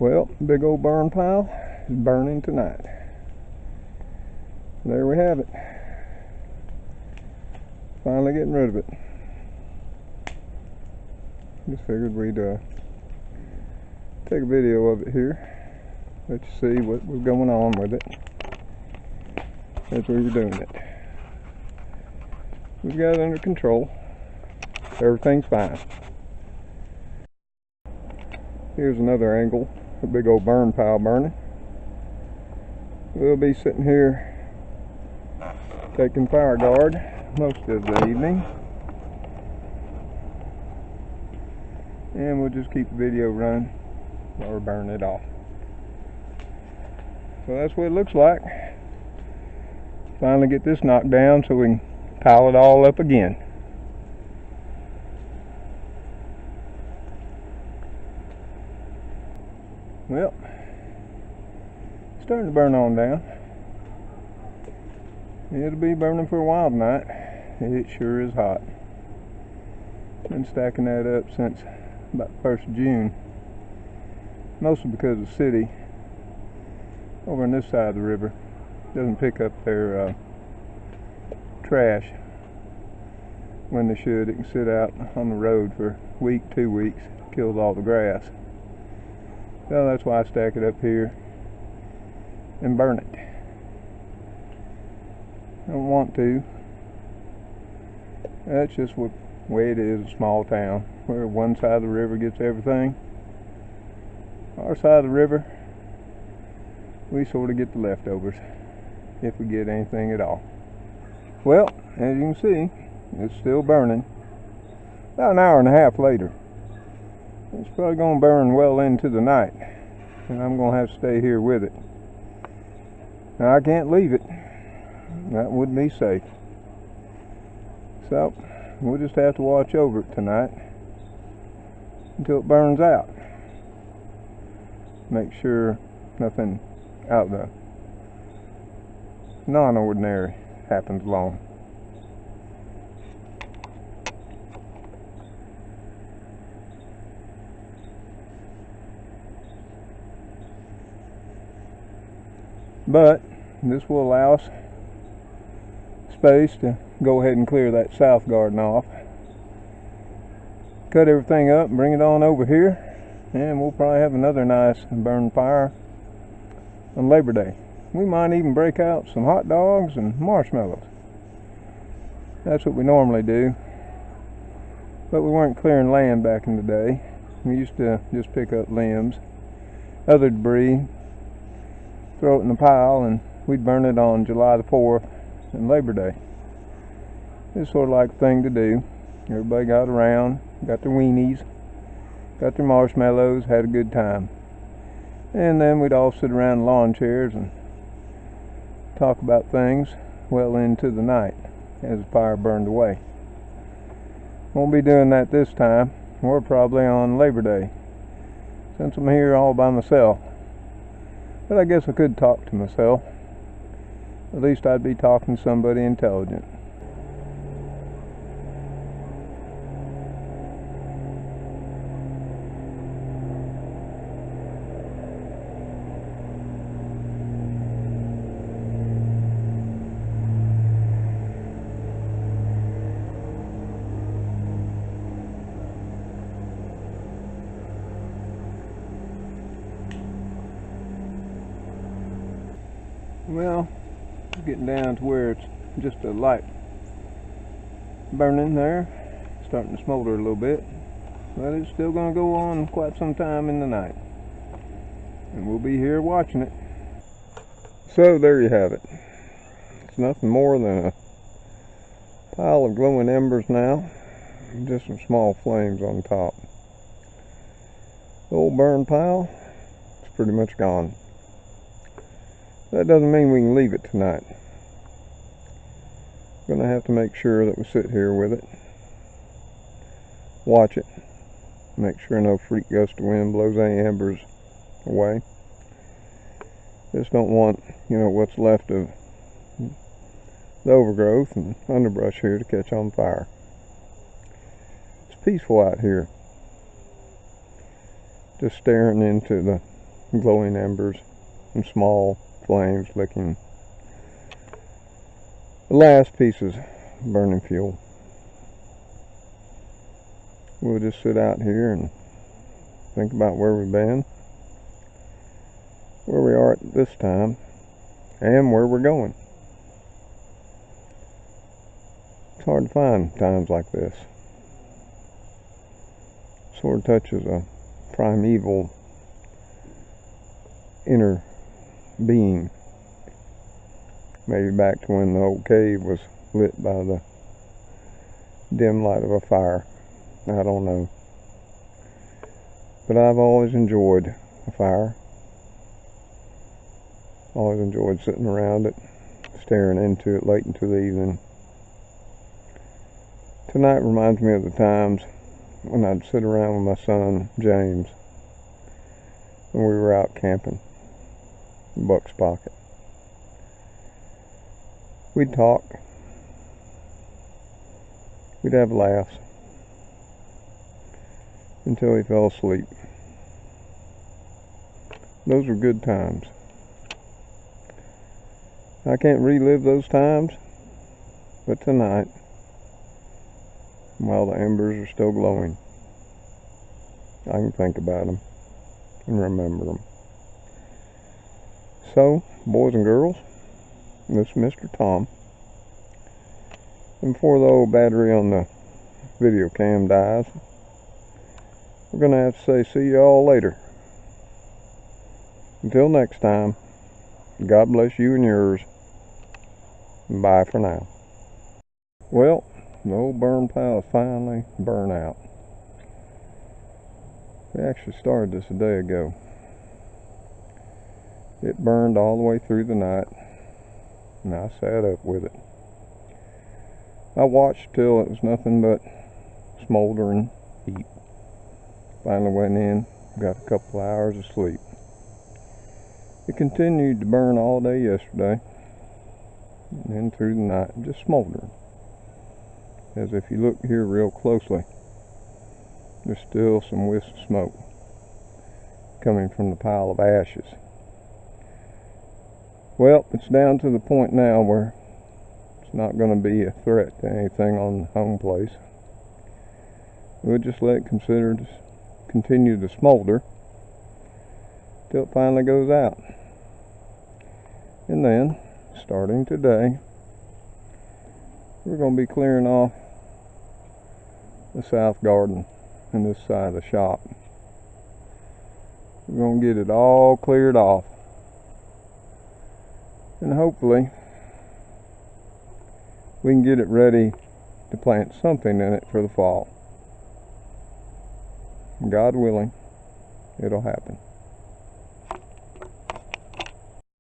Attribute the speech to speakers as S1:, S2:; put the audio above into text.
S1: Well, big old burn pile is burning tonight. There we have it. Finally getting rid of it. Just figured we'd take a video of it here. Let you see what was going on with it as we were doing it. We've got it under control. Everything's fine. Here's another angle. A big old burn pile burning. We'll be sitting here taking fire guard most of the evening, and we'll just keep the video running while we're burning it off. So that's what it looks like. Finally get this knocked down so we can pile it all up again. Well, it's starting to burn on down. It'll be burning for a while tonight. It sure is hot. Been stacking that up since about the 1st of June. Mostly because the city over on this side of the river doesn't pick up their trash when they should. It can sit out on the road for a week, 2 weeks, kills all the grass. So that's why I stack it up here and burn it. I don't want to. That's just what way it is, a small town where one side of the river gets everything. Our side of the river, we sort of get the leftovers, if we get anything at all. Well, as you can see, it's still burning. About an hour and a half later. It's probably going to burn well into the night, and I'm going to have to stay here with it. Now, I can't leave it. That wouldn't be safe. So, we'll just have to watch over it tonight until it burns out. Make sure nothing out of the non-ordinary happens along. But this will allow us space to go ahead and clear that south garden off. Cut everything up and bring it on over here, and we'll probably have another nice burn fire on Labor Day. We might even break out some hot dogs and marshmallows. That's what we normally do. But we weren't clearing land back in the day. We used to just pick up limbs, other debris, throw it in the pile, and we'd burn it on July the 4th and Labor Day. It's sort of like a thing to do. Everybody got around, got their weenies, got their marshmallows, had a good time. And then we'd all sit around in lawn chairs and talk about things well into the night as the fire burned away. Won't be doing that this time. We're probably on Labor Day, since I'm here all by myself. But I guess I could talk to myself. At least I'd be talking to somebody intelligent. Well, it's getting down to where it's just a light burning there, starting to smolder a little bit, but it's still going to go on quite some time in the night, and we'll be here watching it. So there you have it. It's nothing more than a pile of glowing embers now, just some small flames on top. The old burn pile is pretty much gone. That doesn't mean we can leave it tonight. We're going to have to make sure that we sit here with it, watch it, make sure no freak gust of wind blows any embers away. Just don't want, what's left of the overgrowth and underbrush here to catch on fire. It's peaceful out here. Just staring into the glowing embers and small flames licking the last pieces of burning fuel. We'll just sit out here and think about where we've been, where we are at this time, and where we're going. It's hard to find times like this. Sort of touches a primeval inner being. Maybe back to when the old cave was lit by the dim light of a fire. I don't know. But I've always enjoyed a fire. Always enjoyed sitting around it, staring into it late into the evening. Tonight reminds me of the times when I'd sit around with my son, James, when we were out camping in Buck's Pocket. We'd talk. We'd have laughs until he fell asleep. Those were good times. I can't relive those times, but tonight, while the embers are still glowing, I can think about them and remember them. So, boys and girls, this is Mr. Tom. And before the old battery on the video cam dies, we're going to have to say see you all later. Until next time, God bless you and yours. Bye for now. Well, the old burn pile is finally burnt out. We actually started this a day ago. It burned all the way through the night, and I sat up with it. I watched till it was nothing but smoldering heat. Finally went in, got a couple hours of sleep. It continued to burn all day yesterday, and then through the night, just smoldering. As if you look here real closely, there's still some wisps of smoke coming from the pile of ashes. Well, it's down to the point now where it's not going to be a threat to anything on the home place. We'll just let it continue to smolder till it finally goes out. And then, starting today, we're going to be clearing off the south garden and this side of the shop. We're going to get it all cleared off, and hopefully we can get it ready to plant something in it for the fall. God willing, it'll happen.